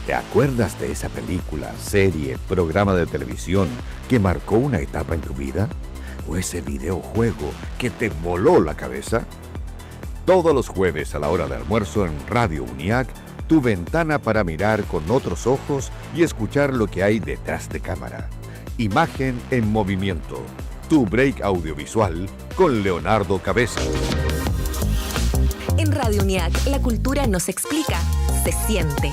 ¿Te acuerdas de esa película, serie, programa de televisión que marcó una etapa en tu vida? ¿O ese videojuego que te voló la cabeza? Todos los jueves a la hora de almuerzo en Radio UNIAC, tu ventana para mirar con otros ojos y escuchar lo que hay detrás de cámara. Imagen en movimiento. Tu break audiovisual con Leonardo Cabezas. En Radio UNIAC, la cultura no se explica, se siente.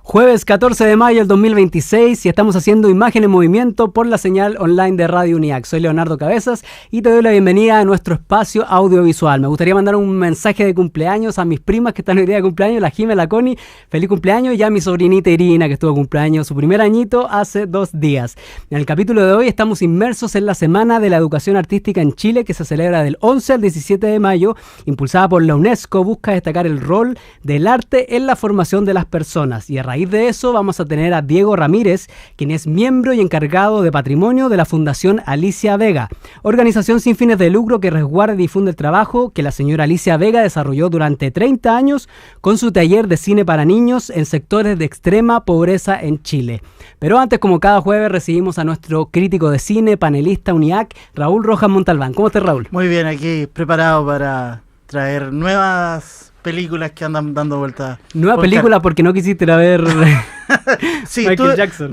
Jueves 14 de mayo del 2026 y estamos haciendo Imagen en Movimiento por la señal online de Radio UNIAC. Soy Leonardo Cabezas y te doy la bienvenida a nuestro espacio audiovisual. Me gustaría mandar un mensaje de cumpleaños a mis primas que están hoy día de cumpleaños, la Jime, la Connie, feliz cumpleaños, y a mi sobrinita Irina que estuvo de cumpleaños, su primer añito hace 2 días. En el capítulo de hoy estamos inmersos en la Semana de la Educación Artística en Chile, que se celebra del 11 al 17 de mayo, impulsada por la UNESCO. Busca destacar el rol del arte en la formación de las personas, y a raíz de eso vamos a tener a Diego Ramírez, quien es miembro y encargado de patrimonio de la Fundación Alicia Vega, organización sin fines de lucro que resguarda y difunde el trabajo que la señora Alicia Vega desarrolló durante 30 años con su taller de cine para niños en sectores de extrema pobreza en Chile. Pero antes, como cada jueves, recibimos a nuestro crítico de cine, panelista UNIAC, Raúl Rojas Montalbán. ¿Cómo estás, Raúl? Muy bien, aquí preparado para traer nuevas películas que andan dando vueltas. Nueva película porque no quisiste ir a ver sí, Michael Jackson.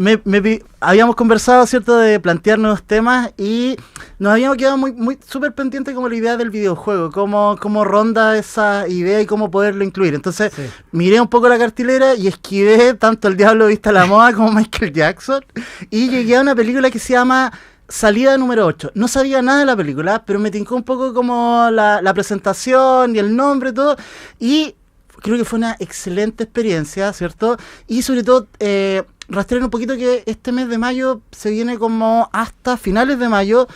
Habíamos conversado, ¿cierto?, de plantear nuevos temas y nos habíamos quedado muy súper pendiente como la idea del videojuego, cómo ronda esa idea y cómo poderlo incluir. Entonces, sí, miré un poco la cartelera y esquivé tanto El Diablo Viste a la Moda como Michael Jackson y llegué a una película que se llama Salida número 8. No sabía nada de la película, pero me tincó un poco como la presentación y el nombre y todo, y creo que fue una excelente experiencia, ¿cierto? Y sobre todo, rastrear un poquito que este mes de mayo se viene como hasta finales de mayo,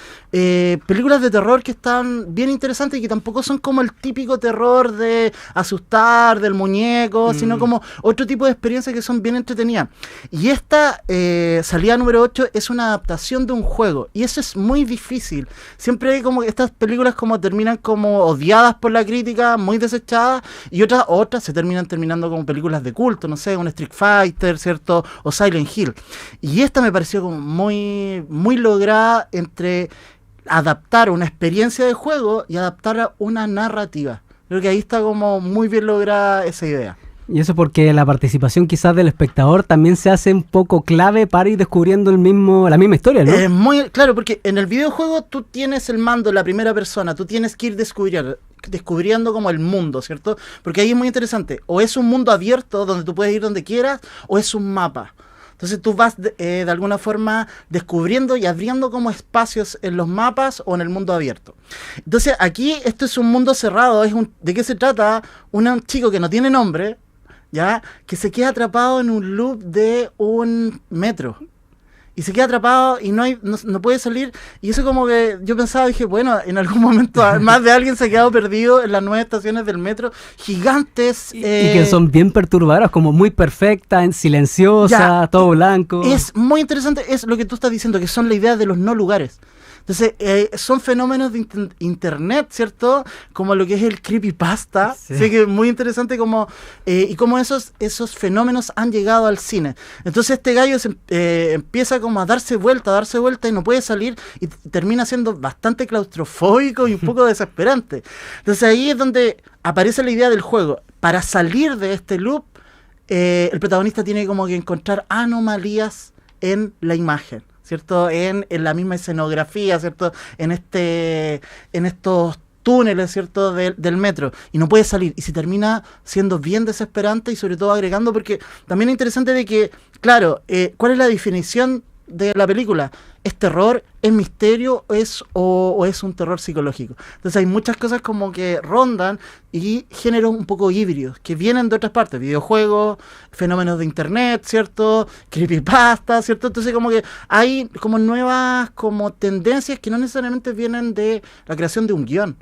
películas de terror que están bien interesantes y que tampoco son como el típico terror de asustar, del muñeco, sino como otro tipo de experiencias que son bien entretenidas. Y esta Salida número 8 es una adaptación de un juego, y eso es muy difícil. Siempre hay como estas películas como terminan como odiadas por la crítica, muy desechadas, y otras se terminando como películas de culto, no sé, un Street Fighter, ¿cierto?, o Silent Hill. Y esta me pareció como muy lograda entre adaptar una experiencia de juego y adaptar a una narrativa. Creo que ahí está como muy bien lograda esa idea. Y eso porque la participación quizás del espectador también se hace un poco clave para ir descubriendo la misma historia, ¿no? Muy claro, porque en el videojuego tú tienes el mando en la primera persona, tú tienes que ir descubriendo como el mundo, ¿cierto? Porque ahí es muy interesante. O es un mundo abierto donde tú puedes ir donde quieras, o es un mapa. Entonces tú vas de alguna forma descubriendo y abriendo como espacios en los mapas o en el mundo abierto. Entonces aquí esto es un mundo cerrado. ¿De qué se trata? Un chico que no tiene nombre, ¿ya?, que se queda atrapado en un loop de un metro. Y se queda atrapado y no puede salir. Y eso como que yo pensaba, dije, bueno, en algún momento más de alguien se ha quedado perdido en las 9 estaciones del metro, gigantes. Y que son bien perturbadoras, como muy perfectas, silenciosas, todo blanco. Es muy interesante, es lo que tú estás diciendo, que son la idea de los no lugares. Entonces, son fenómenos de internet, ¿cierto? Como lo que es el creepypasta. Sí. Así que es muy interesante como y cómo esos fenómenos han llegado al cine. Entonces este gallo empieza como a darse vuelta y no puede salir y termina siendo bastante claustrofóbico y un poco desesperante. Entonces ahí es donde aparece la idea del juego. Para salir de este loop, el protagonista tiene como que encontrar anomalías en la imagen, ¿cierto? En la misma escenografía, ¿cierto? En estos túneles, ¿cierto?, del metro, y no puede salir, y se termina siendo bien desesperante, y sobre todo agregando, porque también es interesante de que, claro, ¿cuál es la definición de la película? ¿Es terror? ¿Es misterio? ¿O es un terror psicológico? Entonces hay muchas cosas como que rondan y géneros un poco híbridos que vienen de otras partes, videojuegos, fenómenos de internet, ¿cierto? Creepypasta, ¿cierto? Entonces como que hay como nuevas como tendencias que no necesariamente vienen de la creación de un guión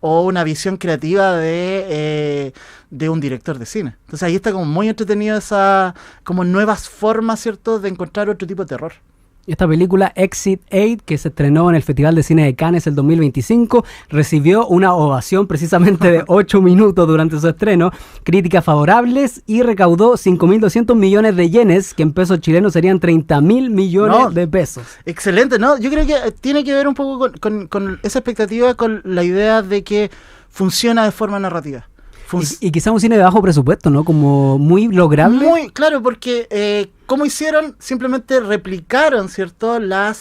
o una visión creativa de un director de cine. Entonces ahí está como muy entretenido esa como nuevas formas, ¿cierto?, de encontrar otro tipo de terror. Esta película Exit 8, que se estrenó en el Festival de Cine de Cannes el 2025, recibió una ovación precisamente de 8 minutos durante su estreno, críticas favorables y recaudó 5.200 millones de yenes, que en pesos chilenos serían 30.000 millones de pesos. Excelente, ¿no? Yo creo que tiene que ver un poco con esa expectativa, con la idea de que funciona de forma narrativa. Y quizá un cine de bajo presupuesto, ¿no? Como muy lograble. Muy, claro, porque ¿cómo hicieron? Simplemente replicaron, ¿cierto? La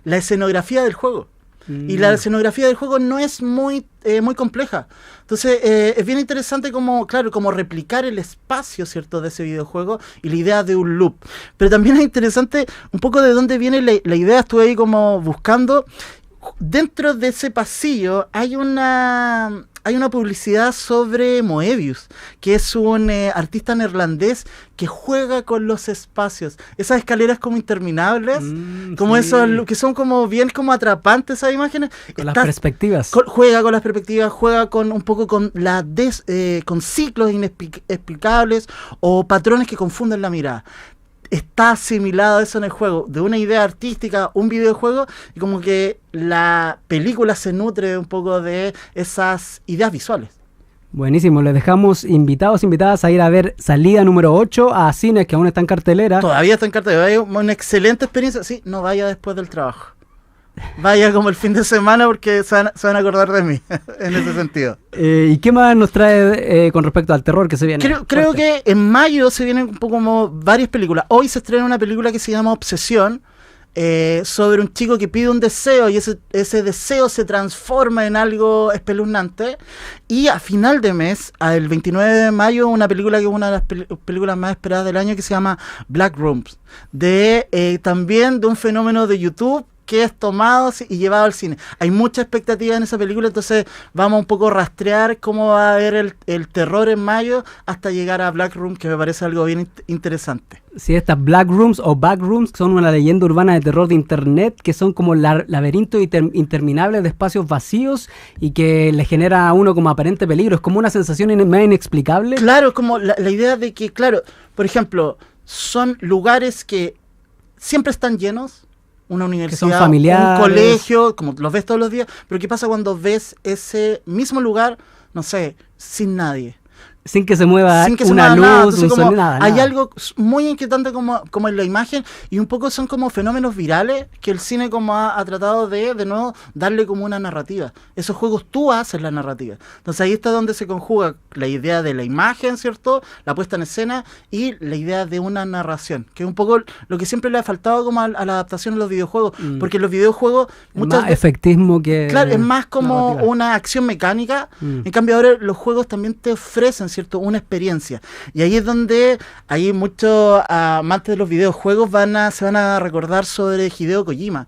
escenografía del juego. Y la escenografía del juego no es muy compleja. Entonces, es bien interesante como replicar el espacio, ¿cierto? De ese videojuego y la idea de un loop. Pero también es interesante un poco de dónde viene la idea. Estuve ahí como buscando. Dentro de ese pasillo hay una publicidad sobre Moebius, que es un artista neerlandés que juega con los espacios. Esas escaleras como interminables, como esos que son como bien como atrapantes, esas imágenes. Con las perspectivas. Juega con las perspectivas, juega con un poco con con ciclos inexplicables o patrones que confunden la mirada. Está asimilado eso en el juego, de una idea artística, un videojuego, y como que la película se nutre un poco de esas ideas visuales. Buenísimo, les dejamos invitadas a ir a ver Salida número 8 a cines que aún está en cartelera. Todavía está en cartelera, es una excelente experiencia. Sí, no vaya después del trabajo. Vaya como el fin de semana porque se van a acordar de mí en ese sentido. ¿Y qué más nos trae con respecto al terror que se viene? Creo que en mayo se vienen un poco como varias películas. Hoy se estrena una película que se llama Obsesión, sobre un chico que pide un deseo y ese deseo se transforma en algo espeluznante. Y a final de mes, el 29 de mayo, una película que es una de las películas más esperadas del año, que se llama Black Rooms, también de un fenómeno de YouTube que es tomado y llevado al cine. Hay mucha expectativa en esa película, entonces vamos un poco a rastrear cómo va a haber el terror en mayo hasta llegar a Black Room, que me parece algo bien interesante. Sí, estas Black Rooms o Backrooms son una leyenda urbana de terror de internet, que son como laberintos interminables de espacios vacíos y que le genera a uno como aparente peligro. Es como una sensación medio inexplicable. Claro, como la idea de que, claro, por ejemplo, son lugares que siempre están llenos, una universidad, un colegio, como los ves todos los días, pero ¿qué pasa cuando ves ese mismo lugar, no sé, sin nadie? Sin que se mueva una luz, un sonido, nada. Hay algo muy inquietante como en la imagen, y un poco son como fenómenos virales que el cine como ha tratado de nuevo darle como una narrativa. Esos juegos tú haces la narrativa. Entonces ahí está donde se conjuga la idea de la imagen, ¿cierto? La puesta en escena y la idea de una narración, que es un poco lo que siempre le ha faltado como a la adaptación de los videojuegos, porque los videojuegos muchas más efectismo que... Claro, es más como narrativa. Una acción mecánica. En cambio ahora los juegos también te ofrecen, ¿cierto?, una experiencia. Y ahí es donde hay muchos amantes de los videojuegos se van a recordar sobre Hideo Kojima,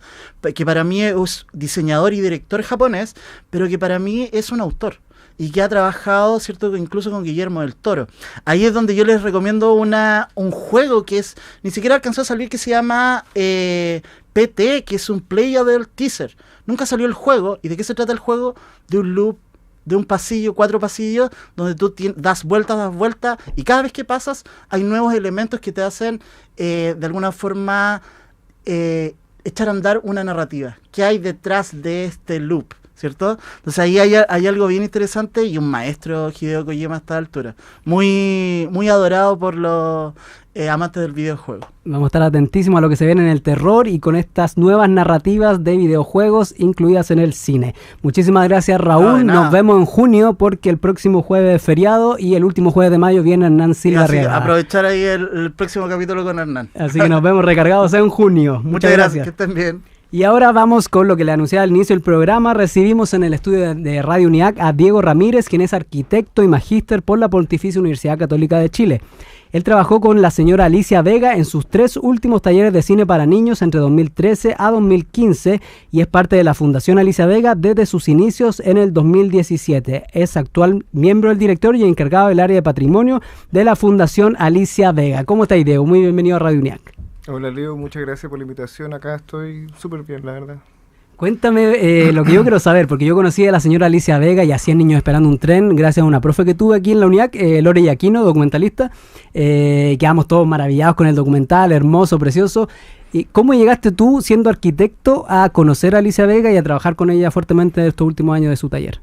que para mí es diseñador y director japonés, pero que para mí es un autor y que ha trabajado, ¿cierto?, incluso con Guillermo del Toro. Ahí es donde yo les recomiendo un juego que ni siquiera alcanzó a salir, que se llama PT, que es un Playable Teaser. Nunca salió el juego. ¿Y de qué se trata el juego? De un loop, de un pasillo, 4 pasillos, donde tú das vueltas, y cada vez que pasas hay nuevos elementos que te hacen de alguna forma echar a andar una narrativa. ¿Qué hay detrás de este loop? ¿Cierto? Entonces ahí hay algo bien interesante, y un maestro, Hideo Kojima, a esta altura. Muy, muy adorado por los amantes del videojuego. Vamos a estar atentísimos a lo que se viene en el terror y con estas nuevas narrativas de videojuegos incluidas en el cine. Muchísimas gracias, Raúl. Nos vemos en junio, porque el próximo jueves es feriado y el último jueves de mayo viene Hernán Silva Riega. Aprovechar ahí el próximo capítulo con Hernán. Así que nos vemos recargados en junio. Muchas gracias. Que estén bien. Y ahora vamos con lo que le anunciaba al inicio del programa. Recibimos en el estudio de Radio UNIAC a Diego Ramírez, quien es arquitecto y magíster por la Pontificia Universidad Católica de Chile. Él trabajó con la señora Alicia Vega en sus 3 últimos talleres de cine para niños entre 2013 a 2015 y es parte de la Fundación Alicia Vega desde sus inicios en el 2017. Es actual miembro del directorio y encargado del área de patrimonio de la Fundación Alicia Vega. ¿Cómo está, Diego? Muy bienvenido a Radio UNIAC. Hola, Leo, muchas gracias por la invitación. Acá estoy súper bien, la verdad. Cuéntame lo que yo quiero saber, porque yo conocí a la señora Alicia Vega y a 100 niños esperando un tren gracias a una profe que tuve aquí en la UNIAC, Lore Yaquino, documentalista. Quedamos todos maravillados con el documental, hermoso, precioso. ¿Y cómo llegaste tú, siendo arquitecto, a conocer a Alicia Vega y a trabajar con ella fuertemente en estos últimos años de su taller?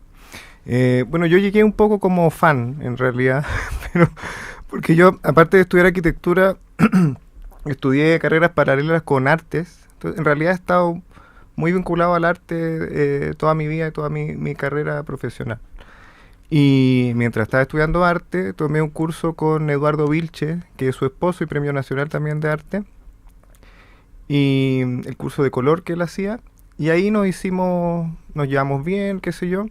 Bueno, yo llegué un poco como fan, en realidad, pero porque yo, aparte de estudiar arquitectura, estudié carreras paralelas con artes. Entonces, en realidad he estado muy vinculado al arte toda mi vida y toda mi carrera profesional. Y mientras estaba estudiando arte, tomé un curso con Eduardo Vilche, que es su esposo y Premio Nacional también de Arte, y el curso de color que él hacía. Y ahí nos llevamos bien, qué sé yo.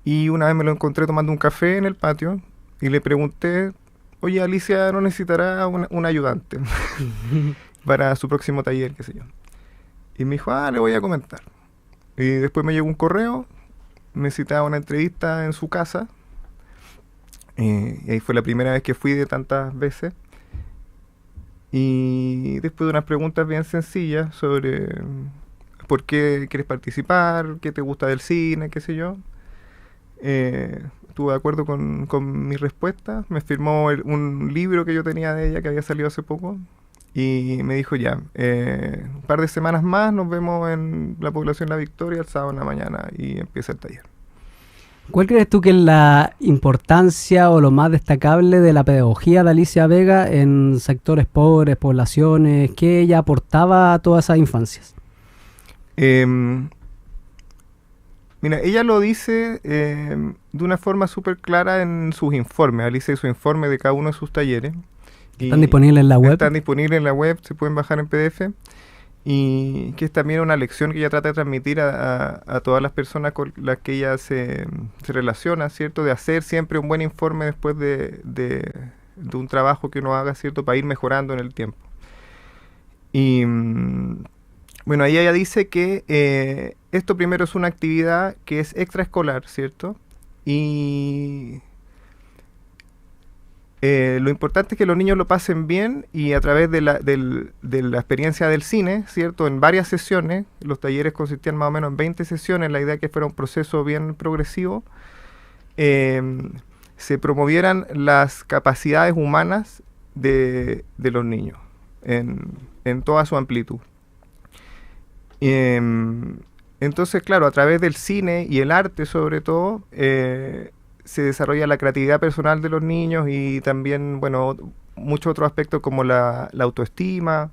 Y una vez me lo encontré tomando un café en el patio y le pregunté, oye, Alicia no necesitará un ayudante para su próximo taller, qué sé yo. Y me dijo, le voy a comentar. Y después me llegó un correo, me citaba una entrevista en su casa. Y ahí fue la primera vez que fui de tantas veces. Y después de unas preguntas bien sencillas sobre por qué quieres participar, qué te gusta del cine, qué sé yo. Estuvo de acuerdo con mi respuesta, me firmó un libro que yo tenía de ella que había salido hace poco y me dijo ya, un par de semanas más nos vemos en la población La Victoria el sábado en la mañana y empieza el taller. ¿Cuál crees tú que es la importancia o lo más destacable de la pedagogía de Alicia Vega en sectores pobres, poblaciones, que ella aportaba a todas esas infancias? Mira, ella lo dice de una forma súper clara en sus informes. Alicia hizo su informe de cada uno de sus talleres. ¿Están disponibles en la web? Están disponibles en la web, se pueden bajar en PDF. Y que es también una lección que ella trata de transmitir a todas las personas con las que ella se relaciona, ¿cierto? De hacer siempre un buen informe después de un trabajo que uno haga, ¿cierto? Para ir mejorando en el tiempo. Y bueno, ahí ella dice que esto primero es una actividad que es extraescolar, ¿cierto? Y lo importante es que los niños lo pasen bien y a través de la experiencia del cine, ¿cierto? En varias sesiones, los talleres consistían más o menos en 20 sesiones, la idea es que fuera un proceso bien progresivo, se promovieran las capacidades humanas de los niños en toda su amplitud. Entonces, claro, a través del cine y el arte sobre todo, se desarrolla la creatividad personal de los niños y también, bueno, muchos otros aspectos como la autoestima,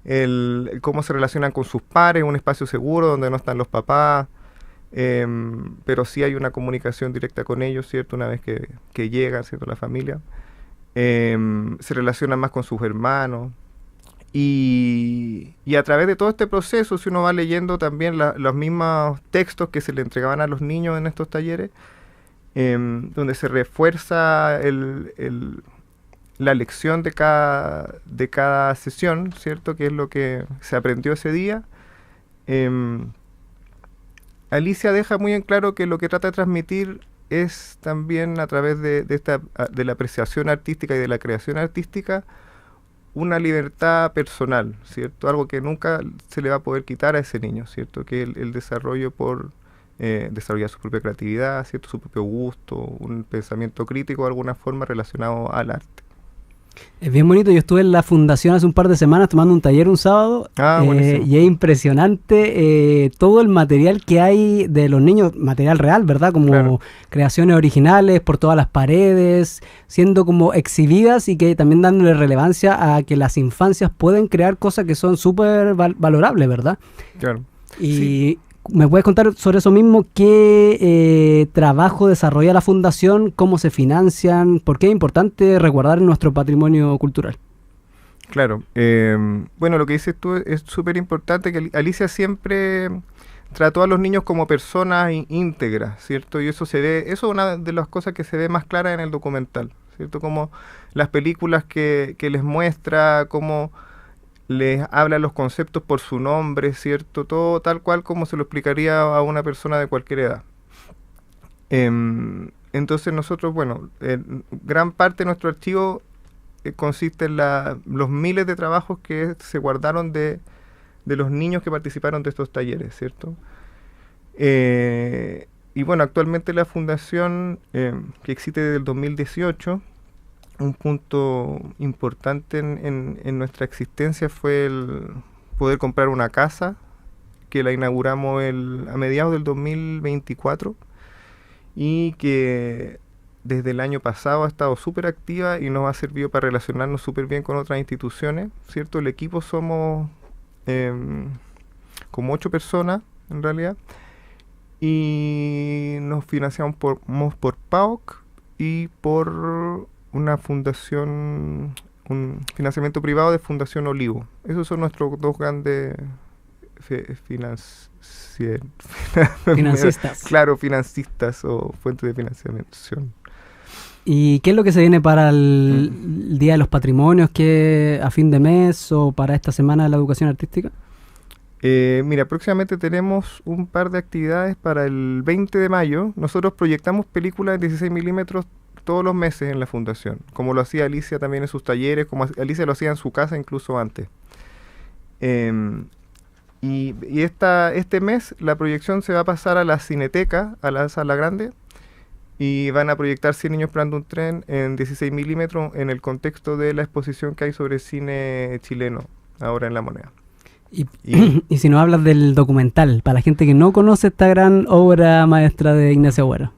el cómo se relacionan con sus pares, un espacio seguro donde no están los papás, pero sí hay una comunicación directa con ellos, ¿cierto? Una vez que llegan, ¿cierto? La familia. Se relacionan más con sus hermanos. Y a través de todo este proceso, si uno va leyendo también los mismos textos que se le entregaban a los niños en estos talleres, donde se refuerza la lección de cada sesión, ¿cierto? Que es lo que se aprendió ese día. Alicia deja muy en claro que lo que trata de transmitir es también a través de la apreciación artística y de la creación artística una libertad personal, ¿cierto? Algo que nunca se le va a poder quitar a ese niño, ¿cierto? Que el desarrollo por desarrollar su propia creatividad, ¿cierto? Su propio gusto, un pensamiento crítico de alguna forma relacionado al arte. Es bien bonito, yo estuve en la fundación hace un par de semanas tomando un taller un sábado y es impresionante todo el material que hay de los niños, material real, ¿verdad? Como claro, creaciones originales por todas las paredes, siendo como exhibidas y que también dándole relevancia a que las infancias pueden crear cosas que son súper valorables, ¿verdad? Claro. Y sí, ¿me puedes contar sobre eso mismo? ¿Qué trabajo desarrolla la fundación? ¿Cómo se financian? ¿Por qué es importante resguardar nuestro patrimonio cultural? Claro. Bueno, lo que dices tú es súper importante, que Alicia siempre trató a los niños como personas íntegras, ¿cierto? Y eso se ve, eso es una de las cosas que se ve más clara en el documental, ¿cierto? Como las películas que les muestra, cómo les habla los conceptos por su nombre, ¿cierto? Todo tal cual como se lo explicaría a una persona de cualquier edad. Entonces nosotros, bueno, gran parte de nuestro archivo consiste en los miles de trabajos que se guardaron de los niños que participaron de estos talleres, ¿cierto? Y bueno, actualmente la fundación, que existe desde el 2018, un punto importante en nuestra existencia fue el poder comprar una casa, que la inauguramos a mediados del 2024 y que desde el año pasado ha estado súper activa y nos ha servido para relacionarnos súper bien con otras instituciones, ¿cierto? El equipo somos como 8 personas en realidad, y nos financiamos por PAOK y por una fundación, un financiamiento privado de Fundación Olivo. Esos son nuestros dos grandes financistas. Claro, financistas o fuentes de financiación. ¿Y qué es lo que se viene para el Día de los Patrimonios, que a fin de mes o para esta Semana de la Educación Artística? Mira, próximamente tenemos un par de actividades para el 20 de mayo. Nosotros proyectamos películas de 16 milímetros todos los meses en la fundación, como lo hacía Alicia también en sus talleres, como Alicia lo hacía en su casa incluso antes. Este mes la proyección se va a pasar a la Cineteca, a la sala grande, y van a proyectar 100 niños esperando un tren en 16 milímetros en el contexto de la exposición que hay sobre cine chileno ahora en La Moneda. Y si nos hablas del documental, para la gente que no conoce esta gran obra maestra de Ignacio Agüero.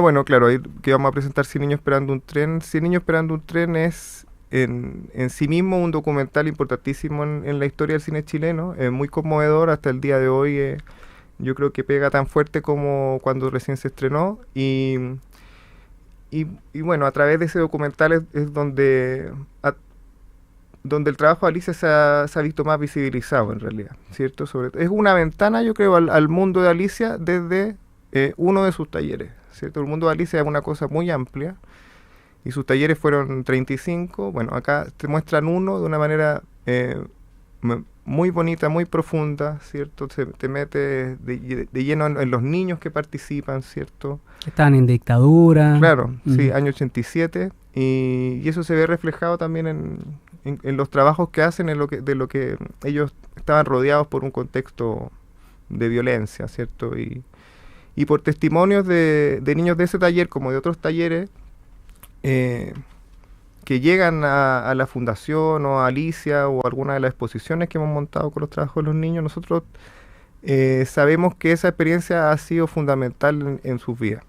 Bueno, claro, ahí que vamos a presentar 100 niños esperando un tren. 100 niños esperando un tren es en sí mismo un documental importantísimo en la historia del cine chileno. Es muy conmovedor hasta el día de hoy. Yo creo que pega tan fuerte como cuando recién se estrenó. Y bueno, a través de ese documental es donde el trabajo de Alicia se ha visto más visibilizado en realidad, ¿cierto? Es una ventana, yo creo, al mundo de Alicia desde uno de sus talleres, ¿cierto? El mundo de Alicia es una cosa muy amplia y sus talleres fueron 35. Bueno, acá te muestran uno de una manera muy bonita, muy profunda, ¿cierto? Te mete de lleno en los niños que participan, ¿cierto? Estaban en dictadura. Claro, sí, año 87, y eso se ve reflejado también en los trabajos que hacen, de lo que ellos estaban rodeados por un contexto de violencia, ¿cierto? Y por testimonios de niños de ese taller, como de otros talleres, que llegan a la fundación o a Alicia o a alguna de las exposiciones que hemos montado con los trabajos de los niños, nosotros sabemos que esa experiencia ha sido fundamental en sus vidas,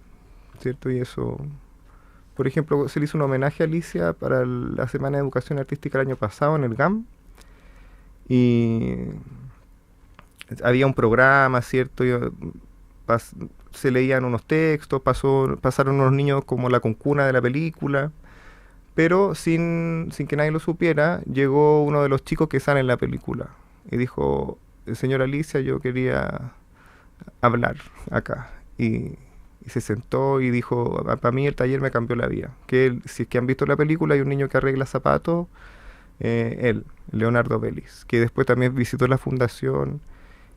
¿cierto? Y eso, por ejemplo, se le hizo un homenaje a Alicia para la Semana de Educación Artística el año pasado en el GAM, y había un programa, ¿cierto? Se leían unos textos, pasaron unos niños como la concuna de la película, pero sin que nadie lo supiera, llegó uno de los chicos que sale en la película y dijo: señora Alicia, yo quería hablar acá. Y se sentó y dijo: para mí el taller me cambió la vida. Si es que han visto la película, hay un niño que arregla zapatos, Leonardo Vélez, que después también visitó la fundación.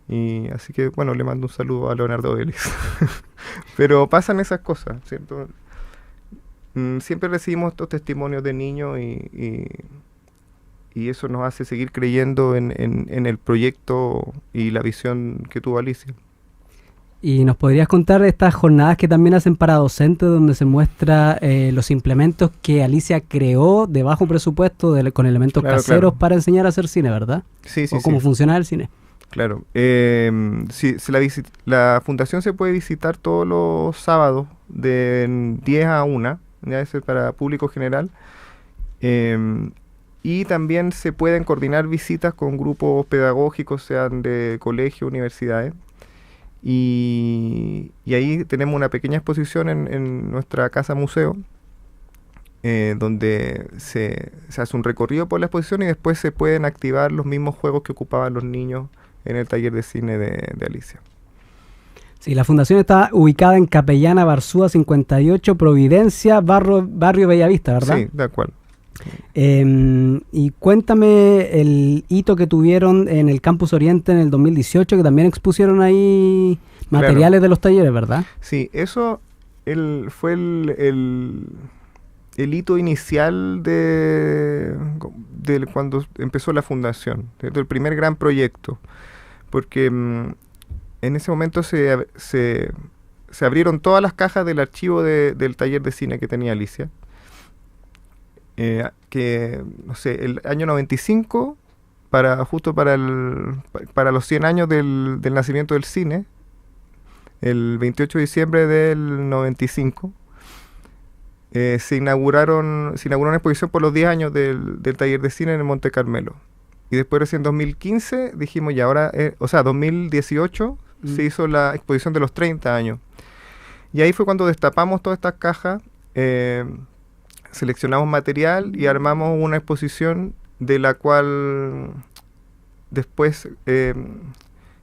Y así que, bueno, le mando un saludo a Leonardo Vélez. Pero pasan esas cosas, ¿cierto? Siempre recibimos estos testimonios de niños y eso nos hace seguir creyendo en el proyecto y la visión que tuvo Alicia. ¿Y nos podrías contar estas jornadas que también hacen para docentes, donde se muestra los implementos que Alicia creó de bajo presupuesto, con elementos caseros, para enseñar a hacer cine, ¿verdad? Sí, sí, o cómo funciona el cine. Claro. La fundación se puede visitar todos los sábados de 10 a 1, ya es para público general. Y también se pueden coordinar visitas con grupos pedagógicos, sean de colegio, universidades. Y ahí tenemos una pequeña exposición en nuestra casa museo, donde se hace un recorrido por la exposición y después se pueden activar los mismos juegos que ocupaban los niños en el taller de cine de Alicia. Sí, la fundación está ubicada en Capellana Barzúa 58, Providencia, barrio Bellavista, ¿verdad? Sí, de acuerdo. Y cuéntame el hito que tuvieron en el Campus Oriente en el 2018, que también expusieron ahí materiales de los talleres, ¿verdad? Sí, eso fue el hito inicial de cuando empezó la fundación, ¿cierto? El primer gran proyecto, porque en ese momento se abrieron todas las cajas del archivo del taller de cine que tenía Alicia. que, no sé, el año 95, justo para los 100 años del nacimiento del cine, el 28 de diciembre del 95, se inauguró una exposición por los 10 años del taller de cine en el Monte Carmelo. Y después recién en 2015 dijimos, y ahora, 2018 se hizo la exposición de los 30 años. Y ahí fue cuando destapamos todas estas cajas, seleccionamos material y armamos una exposición de la cual después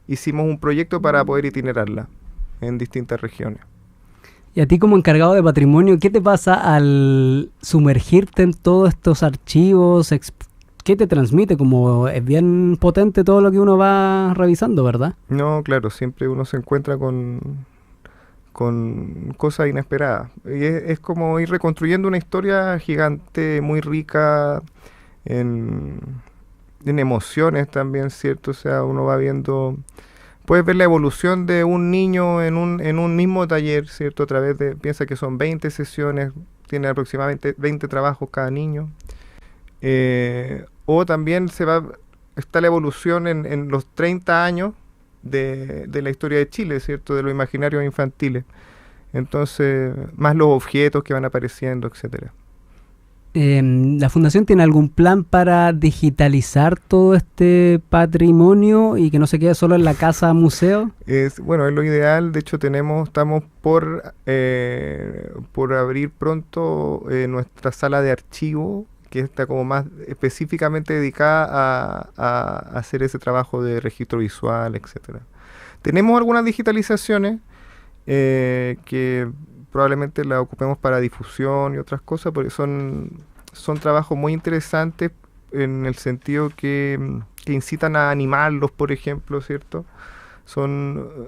hicimos un proyecto para poder itinerarla en distintas regiones. Y a ti como encargado de patrimonio, ¿qué te pasa al sumergirte en todos estos archivos? ¿Qué te transmite? Como es bien potente todo lo que uno va revisando, ¿verdad? No, claro, siempre uno se encuentra con cosas inesperadas. Y es como ir reconstruyendo una historia gigante, muy rica en emociones también, ¿cierto? O sea, uno va viendo... Puedes ver la evolución de un niño en un mismo taller, ¿cierto? A través de... Piensa que son 20 sesiones, tiene aproximadamente 20 trabajos cada niño. O también está la evolución en los 30 años de la historia de Chile, ¿cierto? De los imaginarios infantiles. Entonces, más los objetos que van apareciendo, etcétera. ¿La Fundación tiene algún plan para digitalizar todo este patrimonio y que no se quede solo en la casa museo? Bueno, es lo ideal. De hecho, estamos por abrir pronto nuestra sala de archivo, que está como más específicamente dedicada a hacer ese trabajo de registro visual, etcétera. Tenemos algunas digitalizaciones que probablemente la ocupemos para difusión y otras cosas, porque son trabajos muy interesantes en el sentido que incitan a animarlos, por ejemplo, ¿cierto?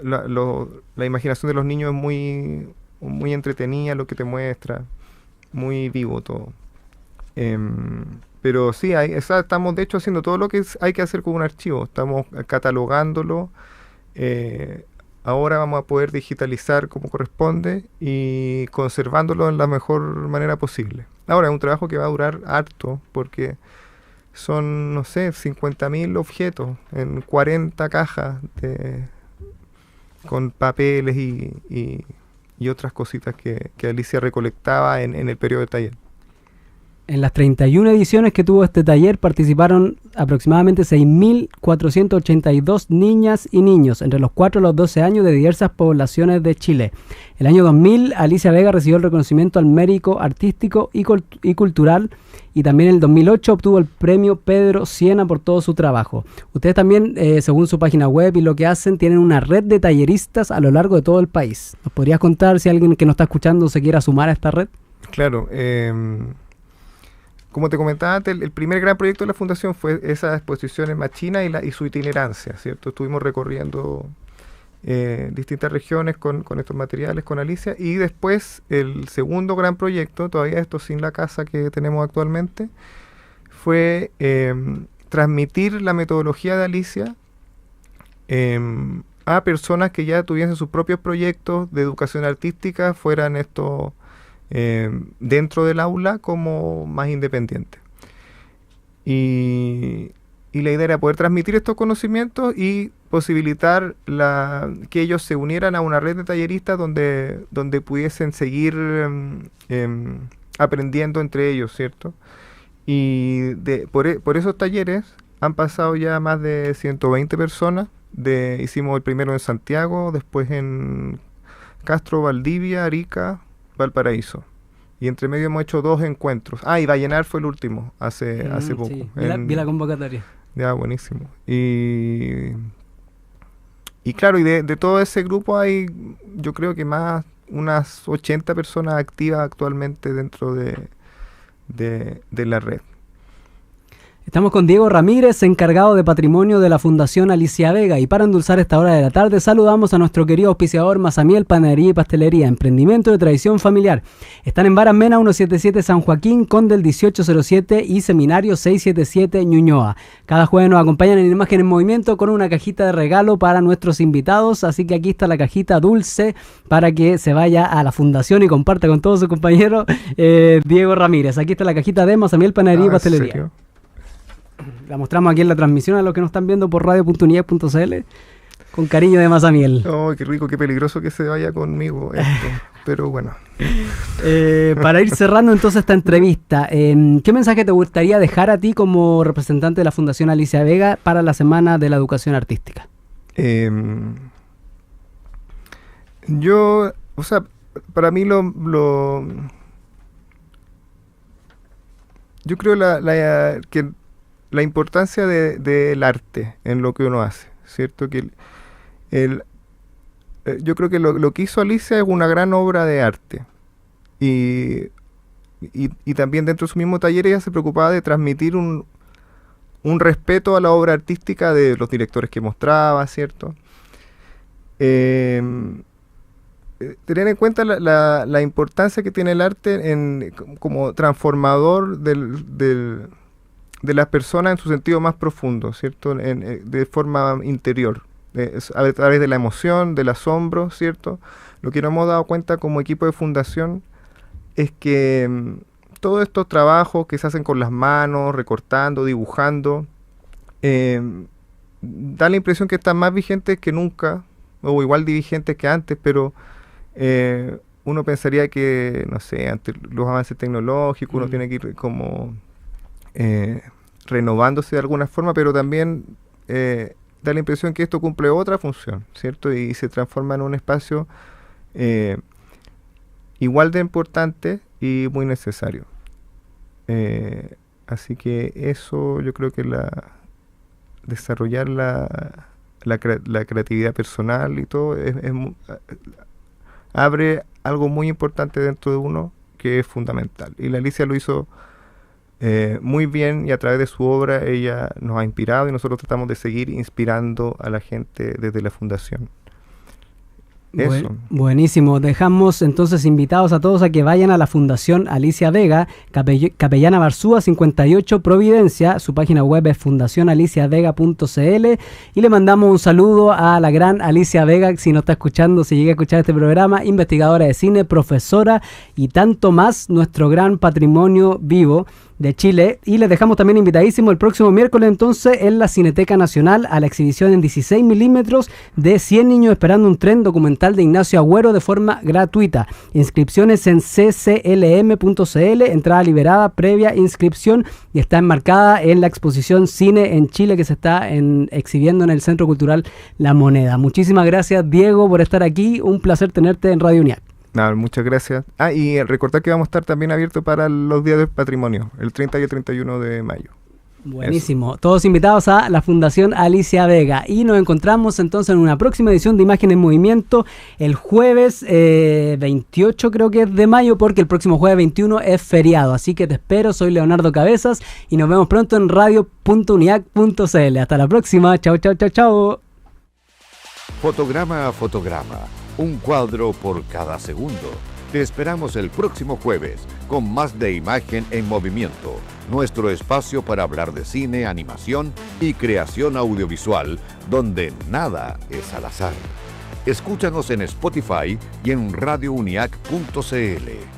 La imaginación de los niños es muy, muy entretenida, lo que te muestra, muy vivo todo. Pero sí, estamos de hecho haciendo todo lo que hay que hacer con un archivo, estamos catalogándolo. Ahora vamos a poder digitalizar como corresponde y conservándolo en la mejor manera posible. Ahora es un trabajo que va a durar harto porque son, no sé, 50.000 objetos en 40 cajas con papeles y otras cositas que Alicia recolectaba en el periodo de taller. En las 31 ediciones que tuvo este taller participaron aproximadamente 6.482 niñas y niños, entre los 4 y los 12 años de diversas poblaciones de Chile. El año 2000, Alicia Vega recibió el reconocimiento al mérito artístico y cultural, y también en el 2008 obtuvo el premio Pedro Siena por todo su trabajo. Ustedes también, según su página web y lo que hacen, tienen una red de talleristas a lo largo de todo el país. ¿Nos podrías contar si alguien que nos está escuchando se quiera sumar a esta red? Claro, como te comentaba antes, el primer gran proyecto de la Fundación fue esa exposición en Machina y su itinerancia, ¿cierto? Estuvimos recorriendo distintas regiones con estos materiales, con Alicia, y después el segundo gran proyecto, todavía esto sin la casa que tenemos actualmente, fue transmitir la metodología de Alicia a personas que ya tuviesen sus propios proyectos de educación artística, fueran estos dentro del aula como más independiente. Y la idea era poder transmitir estos conocimientos y posibilitar que ellos se unieran a una red de talleristas donde pudiesen seguir aprendiendo entre ellos, ¿cierto? Y por esos talleres han pasado ya más de 120 personas. Hicimos el primero en Santiago, después en Castro, Valdivia, Arica, Valparaíso. Y entre medio hemos hecho 2 encuentros. Y Vallenar fue el último, hace poco. Sí. Vi la convocatoria. Ya, buenísimo. Y claro, y de todo ese grupo hay, yo creo que más unas 80 personas activas actualmente dentro de la red. Estamos con Diego Ramírez, encargado de patrimonio de la Fundación Alicia Vega. Y para endulzar esta hora de la tarde, saludamos a nuestro querido auspiciador Mazamiel, Panadería y Pastelería, emprendimiento de tradición familiar. Están en Baramena 177 San Joaquín, Condel 1807 y Seminario 677 Ñuñoa. Cada jueves nos acompañan en Imagen en Movimiento con una cajita de regalo para nuestros invitados. Así que aquí está la cajita dulce para que se vaya a la fundación y comparta con todos sus compañeros. Diego Ramírez, aquí está la cajita de Mazamiel, Panadería y Pastelería. ¿Serio? La mostramos aquí en la transmisión a los que nos están viendo por radio.uniac.cl con cariño de Mazamiel. Oh, qué rico, qué peligroso que se vaya conmigo esto, pero bueno. Para ir cerrando entonces esta entrevista, ¿qué mensaje te gustaría dejar a ti como representante de la Fundación Alicia Vega para la Semana de la Educación Artística? Yo, o sea, para mí yo creo que la importancia del arte en lo que uno hace, ¿cierto? Que yo creo que lo que hizo Alicia es una gran obra de arte. Y también dentro de su mismo taller ella se preocupaba de transmitir un respeto a la obra artística de los directores que mostraba, ¿cierto? Tener en cuenta la importancia que tiene el arte como transformador de las personas en su sentido más profundo, ¿cierto? De forma interior, a través de la emoción, del asombro, ¿cierto? Lo que nos hemos dado cuenta como equipo de fundación es que todos estos trabajos que se hacen con las manos, recortando, dibujando, da la impresión que están más vigentes que nunca, o igual de vigentes que antes, pero uno pensaría que, no sé, ante los avances tecnológicos uno tiene que ir como renovándose de alguna forma, pero también da la impresión que esto cumple otra función, ¿cierto? Y se transforma en un espacio igual de importante y muy necesario. Así que eso yo creo que desarrollar la creatividad personal y todo abre algo muy importante dentro de uno que es fundamental. Y la Alicia lo hizo muy bien, y a través de su obra ella nos ha inspirado, y nosotros tratamos de seguir inspirando a la gente desde la fundación. Eso. Buenísimo. Dejamos entonces invitados a todos a que vayan a la Fundación Alicia Vega, Capellana Barzúa 58 Providencia. Su página web es fundacionaliciavega.cl, y le mandamos un saludo a la gran Alicia Vega, si no está escuchando, si llega a escuchar este programa, investigadora de cine, profesora y tanto más, nuestro gran patrimonio vivo de Chile. Y les dejamos también invitadísimo el próximo miércoles entonces en la Cineteca Nacional a la exhibición en 16 milímetros de 100 niños esperando un tren, documental de Ignacio Agüero, de forma gratuita. Inscripciones en cclm.cl, entrada liberada previa inscripción, y está enmarcada en la exposición Cine en Chile que se está exhibiendo en el Centro Cultural La Moneda. Muchísimas gracias, Diego, por estar aquí. Un placer tenerte en Radio UNIAC. Muchas gracias. Y recordar que vamos a estar también abiertos para los días del patrimonio, el 30 y el 31 de mayo. Buenísimo. Eso. Todos invitados a la Fundación Alicia Vega. Y nos encontramos entonces en una próxima edición de Imagen en Movimiento el jueves 28 creo que es de mayo, porque el próximo jueves 21 es feriado. Así que te espero, soy Leonardo Cabezas y nos vemos pronto en radio.uniac.cl. Hasta la próxima. Chao, chao, chao, chao. Fotograma a fotograma, un cuadro por cada segundo. Te esperamos el próximo jueves con más de Imagen en Movimiento, nuestro espacio para hablar de cine, animación y creación audiovisual, donde nada es al azar. Escúchanos en Spotify y en radiouniac.cl.